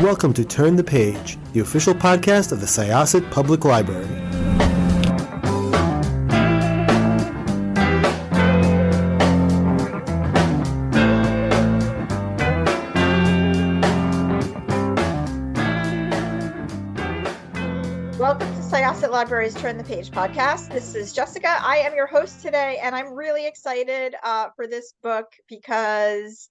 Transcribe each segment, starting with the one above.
welcome to Turn the Page, the official podcast of the Syosset Public Library. Welcome to Syosset Library's Turn the Page podcast. This is Jessica. I am your host today, and I'm really excited for this book because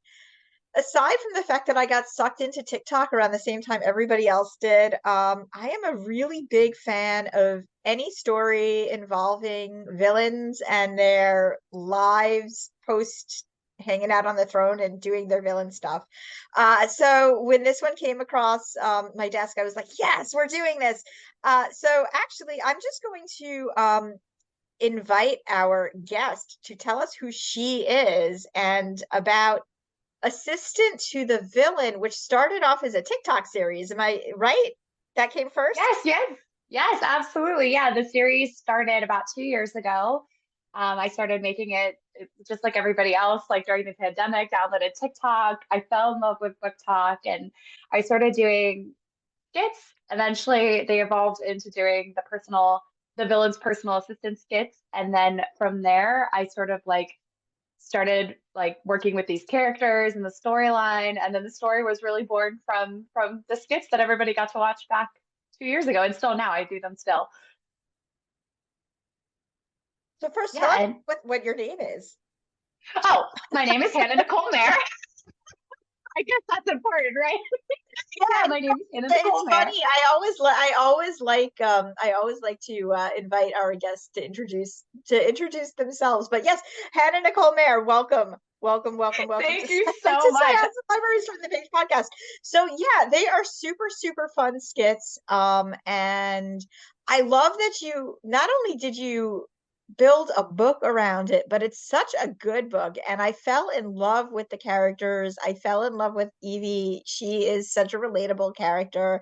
aside from the fact that I got sucked into TikTok around the same time everybody else did, I am a really big fan of any story involving villains and their lives post hanging out on the throne and doing their villain stuff. So when this one came across my desk, I was like, yes, we're doing this. So actually, I'm just going to invite our guest to tell us who she is and about Assistant to the Villain, which started off as a TikTok series. Am I right? That came first? Yes, absolutely. Yeah, the series started about 2 years ago. I started making it just like everybody else, like during the pandemic, downloaded TikTok. I fell in love with Book Talk and I started doing skits. Eventually, they evolved into doing the villain's personal assistant skits. And then from there, I sort of like started like working with these characters and the storyline, and then the story was really born from the skits that everybody got to watch back 2 years ago, and still now I do them still. So first, tell us what your name is. Oh, my name is Nicole Maehrer. I guess that's important, right? Yeah, my name is Nicole It's funny. I always like to invite our guests to introduce themselves. But yes, Nicole Maehrer, welcome. Thank you so much. Libraries Turn the Page podcast. So yeah, they are super fun skits. And I love that you not only did you build a book around it, but it's such a good book. And I fell in love with the characters. I fell in love with Evie. She is such a relatable character.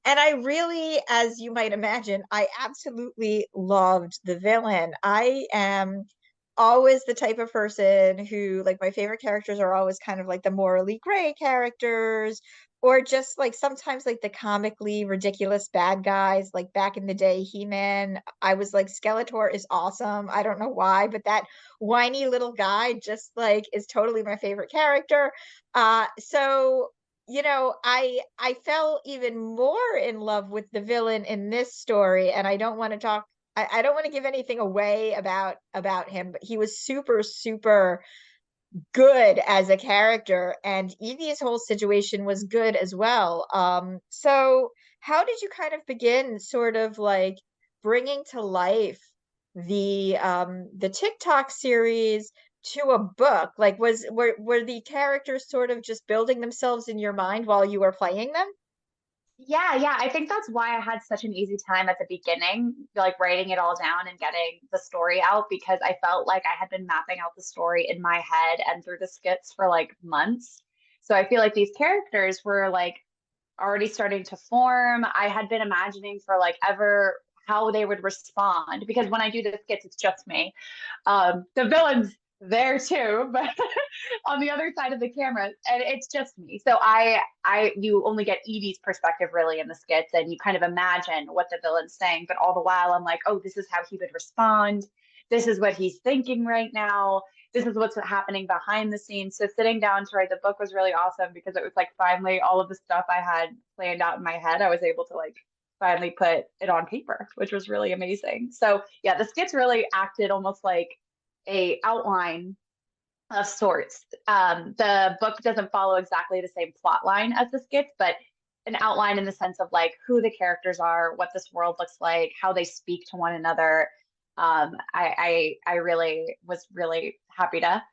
And I really, as you might imagine, I absolutely loved the villain. I am always the type of person who, like, my favorite characters are always kind of like the morally gray characters, or just like sometimes like the comically ridiculous bad guys. Like back in the day, He-Man, I was like, Skeletor is awesome. I don't know why, but that whiny little guy just like is totally my favorite character. So I fell even more in love with the villain in this story, and I don't want to talk. I don't want to give anything away about him, but he was super good as a character, and Evie's whole situation was good as well. So how did you kind of begin sort of like bringing to life the TikTok series to a book? Like were the characters sort of just building themselves in your mind while you were playing them? Yeah. I think that's why I had such an easy time at the beginning, like writing it all down and getting the story out, because I felt like I had been mapping out the story in my head and through the skits for like months. So I feel like these characters were like already starting to form. I had been imagining for like ever how they would respond, because when I do the skits, it's just me. The villains there too, but on the other side of the camera, and it's just me. So you only get Evie's perspective really in the skits, and you kind of imagine what the villain's saying, but all the while I'm like, oh, this is how he would respond. This is what he's thinking right now. This is what's happening behind the scenes. So sitting down to write the book was really awesome, because it was like finally all of the stuff I had planned out in my head, I was able to like finally put it on paper, which was really amazing. So yeah, the skits really acted almost like a outline of sorts. The book doesn't follow exactly the same plot line as the skits, but an outline in the sense of like who the characters are, what this world looks like, how they speak to one another. I really was really happy to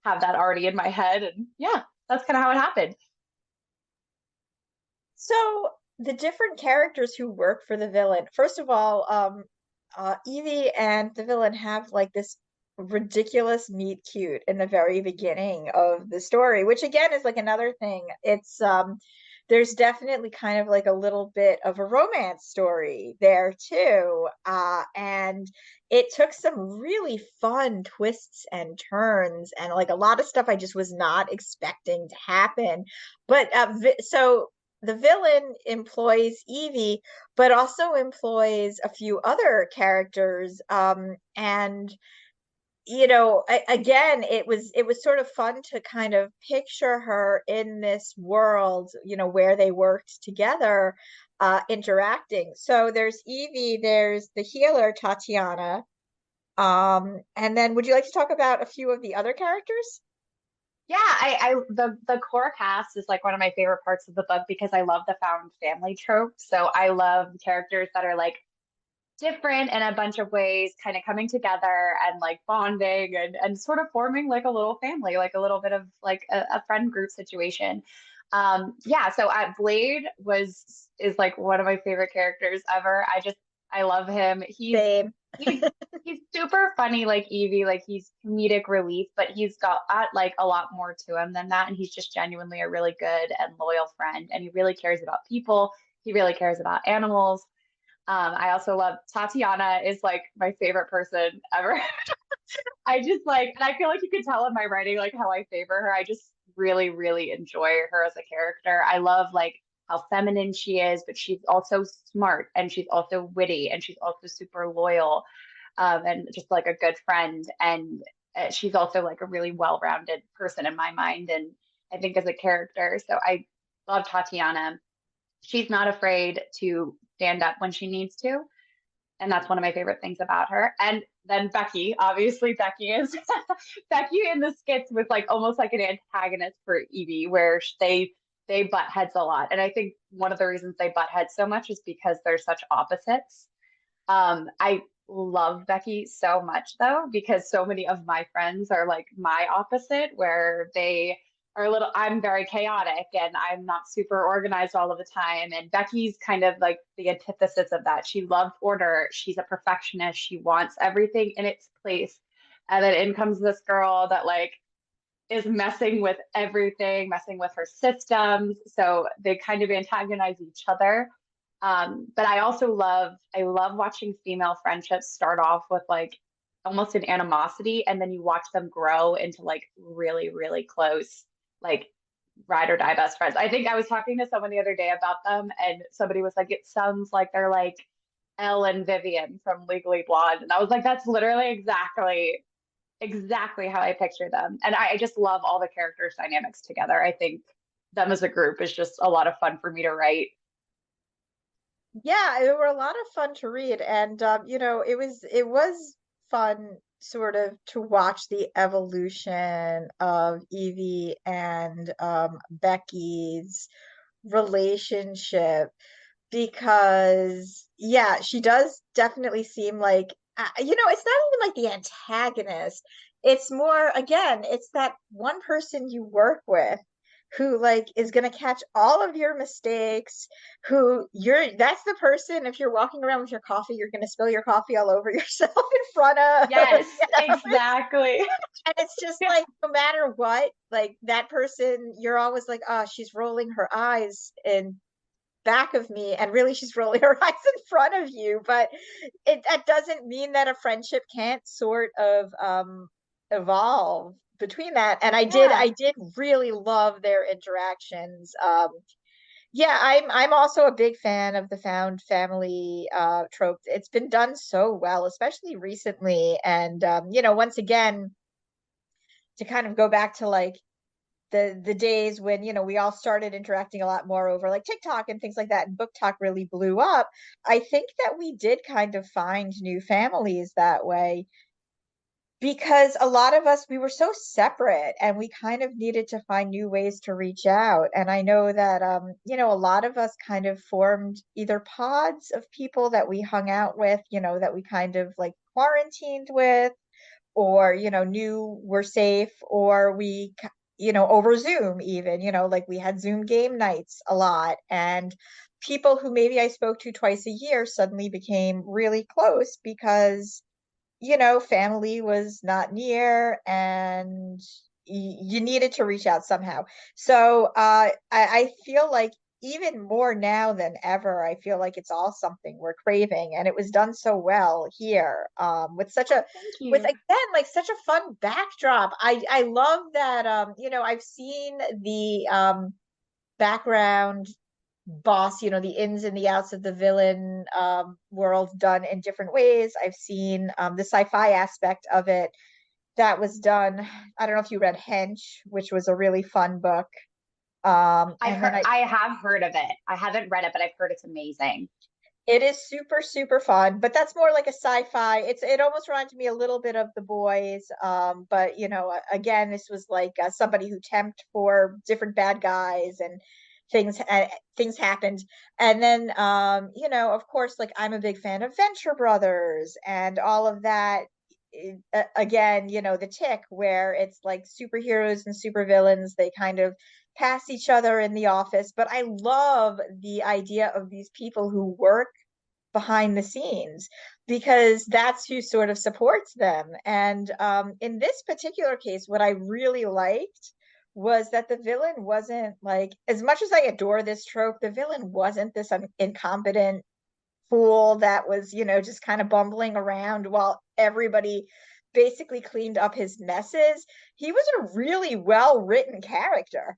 have that already in my head, and yeah, that's kind of how it happened. So the different characters who work for the villain, first of all, Evie and the villain have like this ridiculous meet cute in the very beginning of the story, which again is like another thing. It's there's definitely kind of like a little bit of a romance story there too. And it took some really fun twists and turns, and like a lot of stuff I just was not expecting to happen. But so the villain employs Evie, but also employs a few other characters. And again, it was sort of fun to kind of picture her in this world, where they worked together, interacting. So there's Evie, there's the healer Tatiana, and then would you like to talk about a few of the other characters? Yeah, the core cast is like one of my favorite parts of the book because I love the found family trope. So I love characters that are like different in a bunch of ways, kind of coming together and like bonding and sort of forming like a little family, like a little bit of like a friend group situation. Yeah, so Blade is like one of my favorite characters ever. I love him. Same. He's he's super funny like Evie, like he's comedic relief, but he's got like a lot more to him than that. And he's just genuinely a really good and loyal friend. And he really cares about people. He really cares about animals. I also love Tatiana is like my favorite person ever. I just like, and I feel like you could tell in my writing like how I favor her. I just really, really enjoy her as a character. I love like how feminine she is, but she's also smart and she's also witty and she's also super loyal, and just like a good friend. And she's also like a really well-rounded person in my mind. And I think as a character, so I love Tatiana. She's not afraid to stand up when she needs to. And that's one of my favorite things about her. And then Becky, obviously Becky is Becky in the skits with like almost like an antagonist for Evie, where they butt heads a lot. And I think one of the reasons they butt heads so much is because they're such opposites. I love Becky so much though, because so many of my friends are like my opposite, where they are I'm very chaotic and I'm not super organized all of the time. And Becky's kind of like the antithesis of that. She loves order. She's a perfectionist. She wants everything in its place. And then in comes this girl that like is messing with everything, messing with her systems. So they kind of antagonize each other. But I love watching female friendships start off with like almost an animosity, and then you watch them grow into like really, really close, like ride or die best friends. I think I was talking to someone the other day about them, and somebody was like, it sounds like they're like Elle and Vivian from Legally Blonde. And I was like, that's literally exactly how I picture them. And I just love all the characters' dynamics together. I think them as a group is just a lot of fun for me to write. Yeah, they were a lot of fun to read, and it was fun sort of to watch the evolution of Evie and Becky's relationship, because yeah, she does definitely seem like it's not even like the antagonist. It's more, again, it's that one person you work with who like is going to catch all of your mistakes, who that's the person, if you're walking around with your coffee, you're going to spill your coffee all over yourself in front of. Yes, exactly. And it's just like, no matter what, like that person, you're always like, oh, she's rolling her eyes in back of me, and really she's rolling her eyes in front of you. But that doesn't mean that a friendship can't sort of evolve between that. And I Yeah. did really love their interactions. Yeah, I'm also a big fan of the found family trope. It's been done so well, especially recently. And once again, to kind of go back to like the days when we all started interacting a lot more over like TikTok and things like that, and book talk really blew up. I think that we did kind of find new families that way, because a lot of us, we were so separate and we kind of needed to find new ways to reach out. And I know that a lot of us kind of formed either pods of people that we hung out with, that we kind of like quarantined with, or knew were safe, or we over Zoom even, like we had Zoom game nights a lot, and people who maybe I spoke to twice a year suddenly became really close because family was not near, and you needed to reach out somehow. So I feel like even more now than ever, I feel like it's all something we're craving, and it was done so well here, with Thank with you. again like such a fun backdrop. I love that I've seen the background boss, the ins and the outs of the villain world done in different ways. I've seen the sci-fi aspect of it that was done. I don't know if you read Hench, which was a really fun book. And then I have heard of it. I haven't read it, but I've heard it's amazing. it is super, super fun, but that's more like a sci-fi. It almost reminded me a little bit of The Boys. But again, this was like somebody who temped for different bad guys and things happened. And then of course, like I'm a big fan of Venture Brothers and all of that. Again, the Tick, where it's like superheroes and supervillains, they kind of pass each other in the office. But I love the idea of these people who work behind the scenes because that's who sort of supports them. And in this particular case, what I really liked was that the villain wasn't like, as much as I adore this trope, the villain wasn't this incompetent fool that was, just kind of bumbling around while everybody basically cleaned up his messes. He was a really well written character.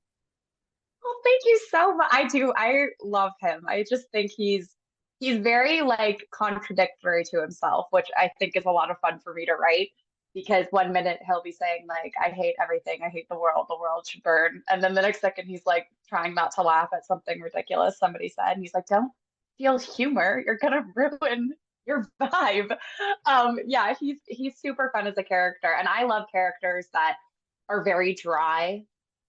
Well, thank you so much. I do. I love him. I just think he's very like contradictory to himself, which I think is a lot of fun for me to write because one minute he'll be saying like I hate everything, I hate the world should burn. And then the next second he's like trying not to laugh at something ridiculous somebody said and he's like, "Don't feel humor. You're gonna ruin your vibe." Yeah, he's super fun as a character. And I love characters that are very dry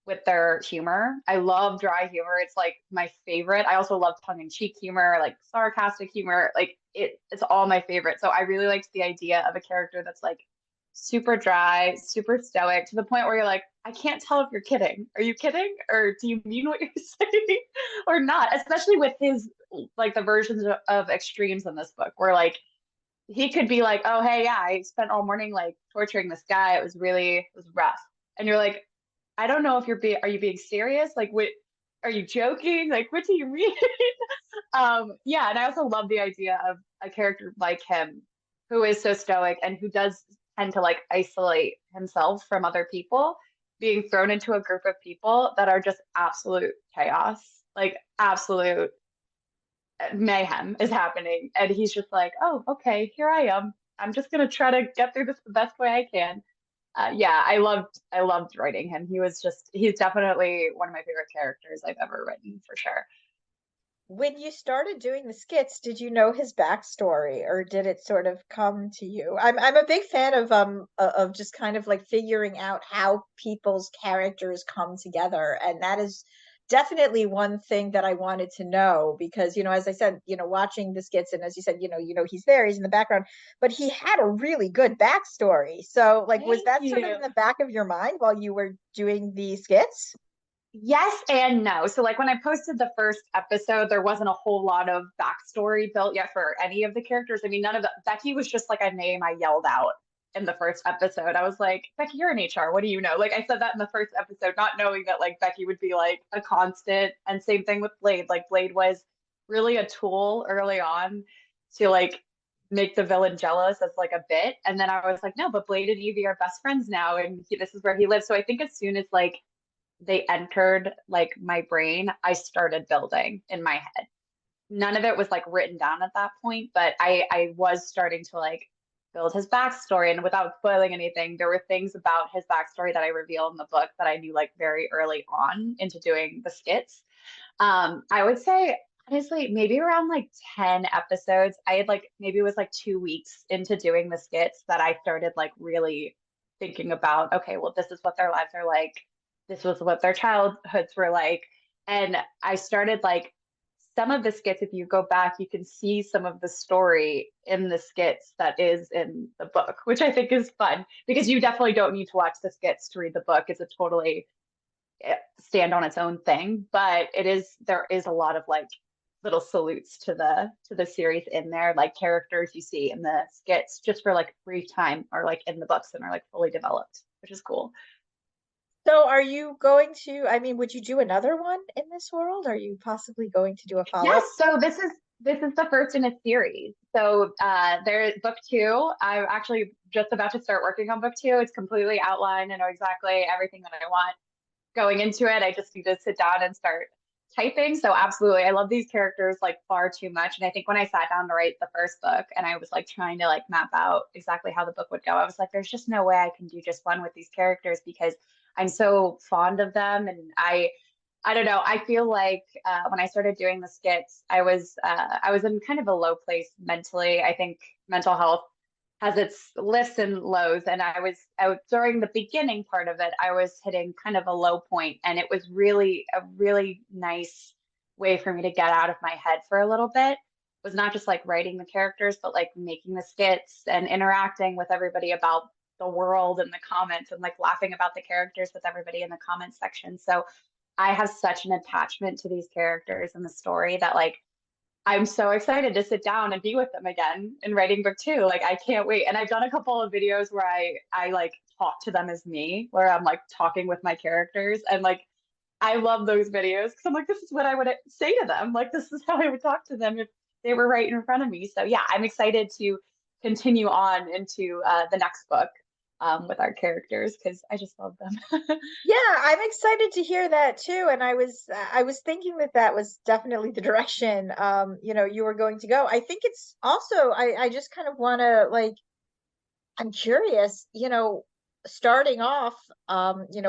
with their humor. I love dry humor. It's like my favorite. I also love tongue-in-cheek humor, like sarcastic humor. Like it's all my favorite. So I really liked the idea of a character that's like super dry, super stoic to the point where you're like, I can't tell if you're kidding. Are you kidding? Or do you mean what you're saying or not? Especially with his like the versions of extremes in this book where like he could be like, oh hey, yeah, I spent all morning like torturing this guy. It was rough. And you're like, I don't know if are you being serious? Like, what, are you joking? Like, what do you mean? Yeah, and I also love the idea of a character like him who is so stoic and who does tend to like isolate himself from other people, being thrown into a group of people that are just absolute chaos, like absolute mayhem is happening. And he's just like, oh, okay, here I am. I'm just gonna try to get through this the best way I can. Yeah, I loved writing him. He's definitely one of my favorite characters I've ever written for sure. When you started doing the skits, did you know his backstory or did it sort of come to you? I'm a big fan of just kind of like figuring out how people's characters come together. And that is definitely one thing that I wanted to know because, as I said, watching the skits and as you said, he's in the background, but he had a really good backstory. So like was Thank that sort of you. in the back of your mind while you were doing the skits? Yes and no. So like when I posted the first episode, there wasn't a whole lot of backstory built yet for any of the characters. I mean, none of the Becky was just like a name I yelled out in the first episode. I was like, Becky, you're in HR. What do you know? Like I said that in the first episode, not knowing that like Becky would be like a constant. And same thing with Blade. Like Blade was really a tool early on to like make the villain jealous as like a bit. And then I was like, no, but Blade and Evie are best friends now, and this is where he lives. So I think as soon as like they entered like my brain, I started building in my head. None of it was like written down at that point, but I was starting to like build his backstory. And without spoiling anything, there were things about his backstory that I reveal in the book that I knew like very early on into doing the skits. I would say honestly, maybe around like 10 episodes, I had like maybe it was like 2 weeks into doing the skits that I started like really thinking about, okay, well, this is what their lives are like. This was what their childhoods were like. And I started like some of the skits, if you go back, you can see some of the story in the skits that is in the book, which I think is fun because you definitely don't need to watch the skits to read the book. It's a totally stand on its own thing, but there is a lot of like little salutes to the series in there, like characters you see in the skits just for like brief time or like in the books and are like fully developed, which is cool. So are you going to, I mean, would you do another one in this world? Are you possibly going to do a Yes, follow-up? so this is the first in a series. So there's book two. I'm actually just about to start working on book two. It's completely outlined. I know exactly everything that I want going into it. I just need to sit down and start typing. So absolutely, I love these characters like far too much. And I think when I sat down to write the first book and I was like trying to like map out exactly how the book would go, I was like, there's just no way I can do just one with these characters because I'm so fond of them. And I don't know. I feel like when I started doing the skits, I was in kind of a low place mentally. I think mental health has its lifts and lows, and during the beginning part of it, I was hitting kind of a low point, and it was really a really nice way for me to get out of my head for a little bit. It was not just like writing the characters, but like making the skits and interacting with everybody about the world and the comments and like laughing about the characters with everybody in the comments section. So I have such an attachment to these characters and the story that like I'm so excited to sit down and be with them again in writing book two. Like I can't wait. And I've done a couple of videos where I like talk to them as me, where I'm like talking with my characters and like I love those videos because I'm like, this is what I would say to them. Like this is how I would talk to them if they were right in front of me. So yeah, I'm excited to continue on into the next book with our characters because I just love them. Yeah, I'm excited to hear that too. And I was thinking that that was definitely the direction you were going to go. I think it's also I just kind of want to like I'm curious, starting off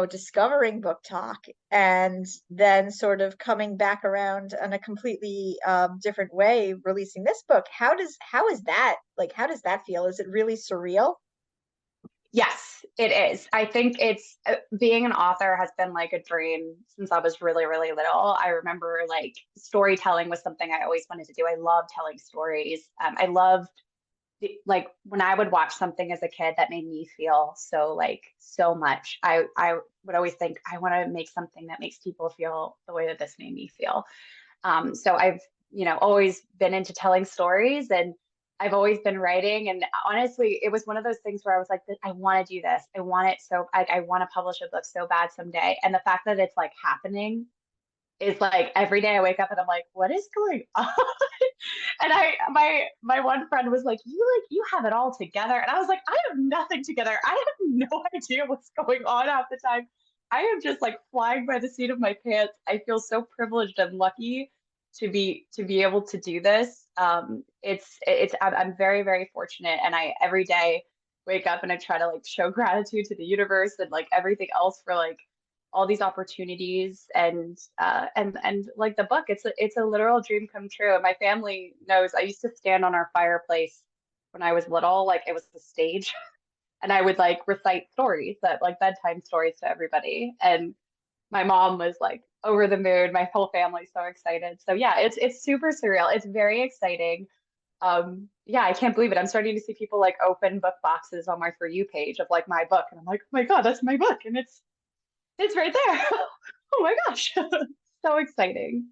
discovering book talk and then sort of coming back around in a completely different way releasing this book. How is that? Like how does that feel? Is it really surreal? Yes, it is. I think it's being an author has been like a dream since I was really, really little. I remember like storytelling was something I always wanted to do. I love telling stories. I loved like when I would watch something as a kid that made me feel so like so much. I would always think I want to make something that makes people feel the way that this made me feel. So I've, always been into telling stories and I've always been writing. And honestly, it was one of those things where I was like, I want to do this. I want it so I want to publish a book so bad someday. And the fact that it's like happening is like every day I wake up and I'm like, what is going on? And my one friend was like, you have it all together. And I was like, I have nothing together. I have no idea what's going on half the time. I am just like flying by the seat of my pants. I feel so privileged and lucky to be able to do this. I'm very, very fortunate. And I every day wake up and I try to like show gratitude to the universe and like everything else for like all these opportunities and like the book it's a literal dream come true and my family knows I used to stand on our fireplace when I was little like it was the stage and I would like recite stories that like bedtime stories to everybody and my mom was like over the moon my whole family's so excited so yeah it's super surreal it's very exciting yeah I can't believe it I'm starting to see people like open book boxes on my For You page of like my book and I'm like oh my God that's my book and it's right there. Oh my gosh. So exciting.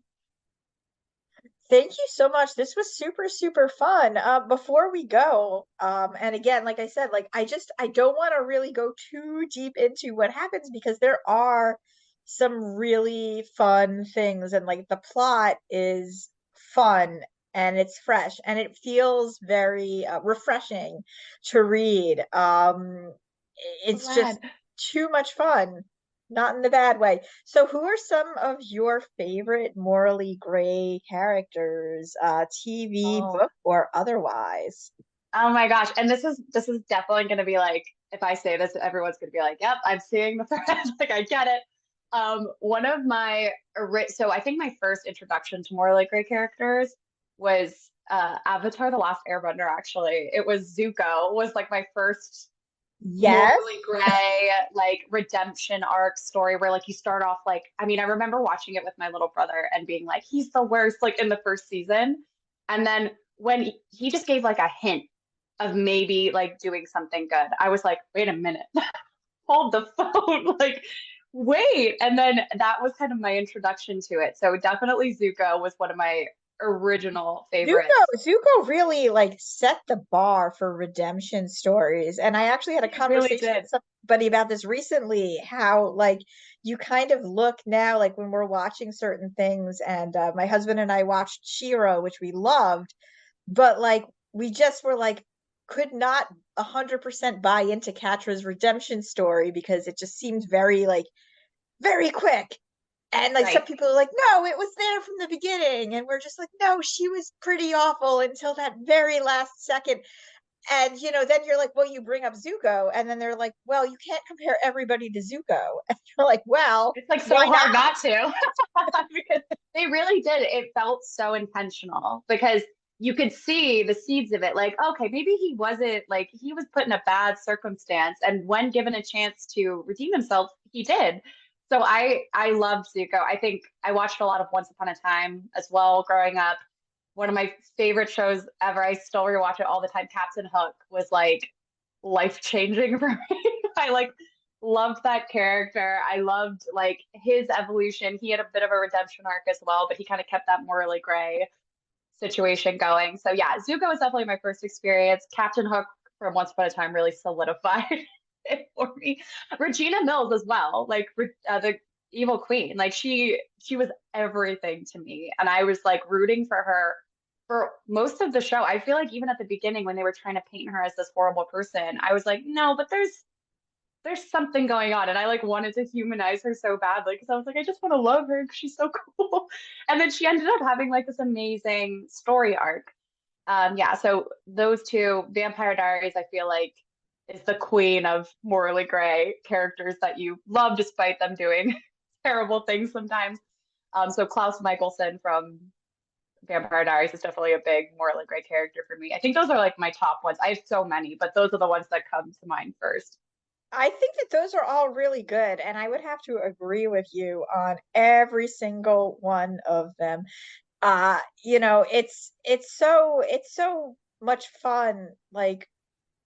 Thank you so much. This was super, super fun. Before we go, and again, like I said, like I don't want to really go too deep into what happens because there are some really fun things, and like the plot is fun and it's fresh and it feels very refreshing to read. So It's just glad. too much fun, not in the bad way. So, who are some of your favorite morally gray characters, TV, Oh, book, or otherwise? oh my gosh. And this is definitely gonna be like if I say this, everyone's gonna be like, yep, I'm seeing the thread. Like I get it. One of my so I think my first introduction to more like gray characters was Avatar: The Last Airbender, actually. It was Zuko was like my first Yes. morally gray like redemption arc story where like you start off like I mean I remember watching it with my little brother and being like he's the worst like in the first season and then when he just gave like a hint of maybe like doing something good I was like wait a minute hold the phone like wait and then that was kind of my introduction to it so definitely Zuko was one of my original favorites. Zuko really like set the bar for redemption stories. And I actually had a He really conversation did. with somebody about this recently, how like you kind of look now, like when we're watching certain things, and my husband and I watched Shiro, which we loved, but like we just were like could not 100% buy into Catra's redemption story because it just seemed very like very quick And like some people are like, no, it was there from the beginning. And we're just like, no, she was pretty awful until that very last second. And then you're like, well, you bring up Zuko, and then they're like, well, you can't compare everybody to Zuko. And you're like, well, it's like so hard not to. Because they really did. It felt so intentional because you could see the seeds of it. Like, okay, maybe he wasn't like he was put in a bad circumstance, and when given a chance to redeem himself, he did. So I loved Zuko. I think I watched a lot of Once Upon a Time as well growing up. One of my favorite shows ever. I still rewatch it all the time. Captain Hook was like life changing for me. I like loved that character. I loved like his evolution. He had a bit of a redemption arc as well, but he kind of kept that morally gray situation going. So yeah, Zuko was definitely my first experience. Captain Hook from Once Upon a Time really solidified it for me. Regina Mills as well, like the evil queen. Like she was everything to me, and I was like rooting for her for most of the show. I feel like even at the beginning when they were trying to paint her as this horrible person, I was like, no, but there's something going on, and I like wanted to humanize her so badly because I was like, I just want to love her because she's so cool. And then she ended up having like this amazing story arc. Yeah, so those two, Vampire Diaries, I feel like is the queen of morally gray characters that you love despite them doing terrible things sometimes. So Klaus Michelson from Vampire Diaries is definitely a big morally gray character for me. I think those are like my top ones. I have so many, but those are the ones that come to mind first. I think that those are all really good, and I would have to agree with you on every single one of them. It's so much fun, like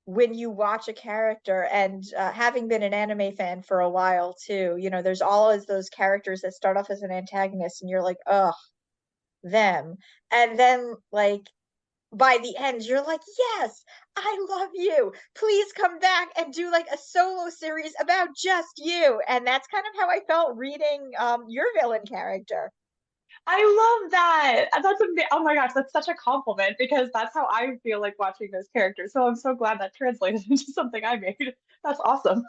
when you watch a character, and having been an anime fan for a while too, there's always those characters that start off as an antagonist, and you're like, ugh, them, and then like by the end you're like, yes, I love you, please come back and do like a solo series about just you. And that's kind of how I felt reading your villain character. I love that. Oh my gosh, that's such a compliment because that's how I feel like watching those characters. So I'm so glad that translated into something I made. That's awesome.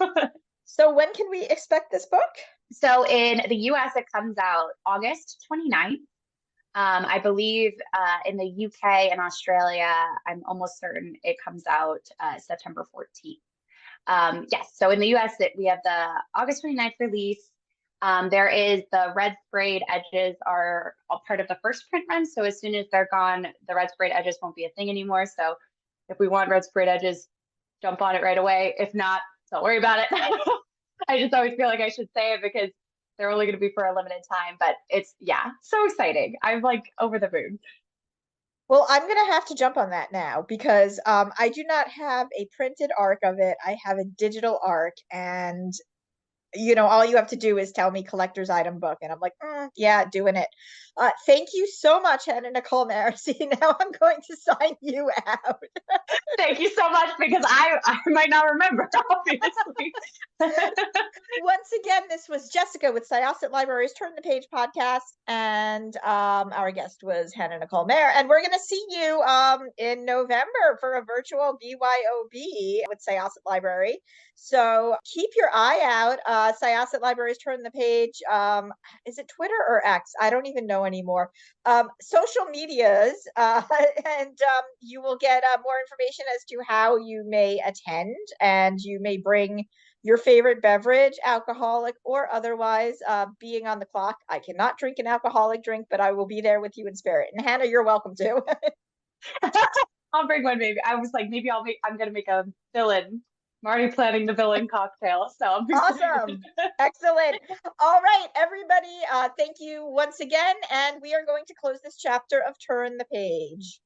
So when can we expect this book? So in the US, it comes out August 29th. I believe in the UK and Australia, I'm almost certain it comes out September 14th. Yes, so in the US, we have the August 29th release. There is the red sprayed edges are all part of the first print run. So as soon as they're gone, the red sprayed edges won't be a thing anymore. So if we want red sprayed edges, jump on it right away. If not, don't worry about it. I just always feel like I should say it because they're only going to be for a limited time, but it's, yeah, so exciting. I'm like over the moon. Well, I'm going to have to jump on that now because I do not have a printed arc of it. I have a digital arc, and all you have to do is tell me collector's item book, and I'm like, yeah, doing it. Thank you so much, Hannah Nicole Maehrer. See, now I'm going to sign you out. Thank you so much because I might not remember, obviously. Once again, this was Jessica with Syosset Libraries Turn the Page podcast, and our guest was Hannah Nicole Maehrer, and we're going to see you in November for a virtual BYOB with Syosset Library. So keep your eye out. Syosset Libraries Turn the Page. Is it Twitter or X? I don't even know anymore. Social medias, and you will get more information as to how you may attend, and you may bring your favorite beverage, alcoholic or otherwise, being on the clock. I cannot drink an alcoholic drink, but I will be there with you in spirit. And Hannah, you're welcome to. I'll bring one maybe. I was like, maybe I'm going to make a villain. I'm already planning the villain cocktail, so I'm awesome. Excellent. All right, everybody, thank you once again, and we are going to close this chapter of Turn the Page.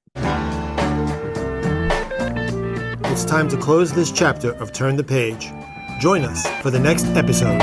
It's time to close this chapter of Turn the Page. Join us for the next episode.